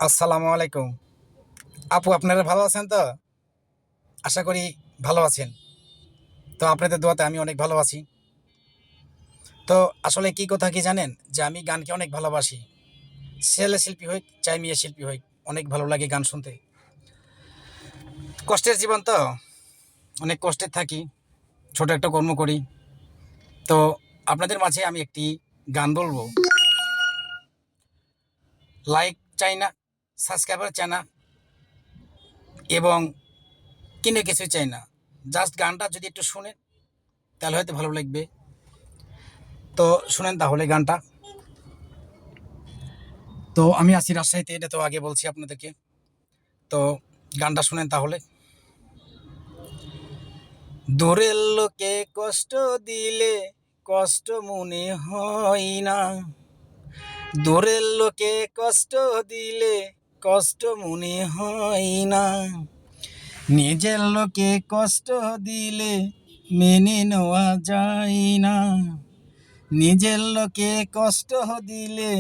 আসসালামু আলাইকুম। আপু আপনারা ভালো আছেন তো? আশা করি ভালো আছেন। তো আপনাদের দোয়াতে আমি অনেক ভালো আছি। তো আসলে কি কথা কি জানেন? যে আমি গানকে অনেক ভালোবাসি। ছেলে শিল্পী হোক, চাই মেয়ে শিল্পী হোক, অনেক ভালো লাগে গান শুনতে। কষ্টের জীবন তো, অনেক কষ্টে থাকি। ছোট একটা কর্ম করি। তো আপনাদের মাঝে আমি একটি গান বলবো। লাইক চাই না, সাবস্ক্রাইবার চাই না এবং কিনে কিছুই চাই না। জাস্ট গানটা যদি একটু শুনেন তাহলে হয়তো ভালো লাগবে। তো শুনেন তাহলে গানটা। তো আমি আছি রাজশাহীতে, এটা তো আগে বলছি আপনাদেরকে। তো গানটা শুনেন তাহলে। দূরের লোকে কষ্ট দিলে কষ্ট মনে হয় না, দূরের লোকে কষ্ট দিলে কষ্ট মনে হয় না, নিজের লোকে কষ্ট দিলে মেনে নেওয়া যায় না, নিজের লোকে কষ্ট দিলে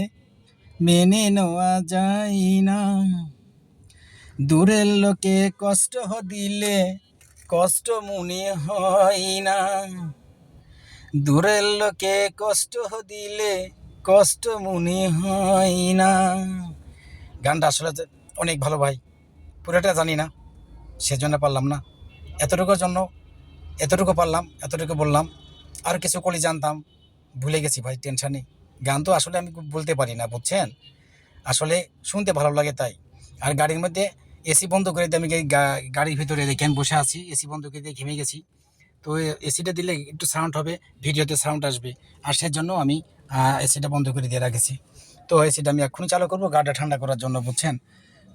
মেনে নেওয়া যায় না, দূরের লোকে কষ্ট দিলে কষ্ট মনে হয় না, দূরের লোকে কষ্ট দিলে কষ্ট মনে হয় না। গানটা আসলে অনেক ভালো ভাই, পুরোটা জানি না, সেজন্য পারলাম না। এতটুকুর জন্য এতটুকু পারলাম, এতটুকু বললাম। আর কিছু কলি জানতাম, ভুলে গেছি ভাই, টেনশন নেই। গান তো আসলে আমি বলতে পারি না, বুঝছেন। আসলে শুনতে ভালো লাগে তাই। আর গাড়ির মধ্যে এসি বন্ধ করে দিয়ে আমি গাড়ির ভিতরে দেখেন বসে আছি, এসি বন্ধ করে দিয়ে ঘেমে গেছি। তো এসিটা দিলে একটু সাউন্ড হবে, ভিডিওতে সাউন্ড আসবে। আর সেজন্য আমি এসিটা বন্ধ করে দিয়ে রাখেছি। তো এসিটা আমি এক্ষুনি চালু করবো গাটা ঠান্ডা করার জন্য, বুঝছেন।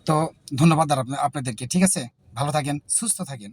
তো ধন্যবাদ আর আপনাদেরকে। ঠিক আছে, ভালো থাকেন, সুস্থ থাকেন।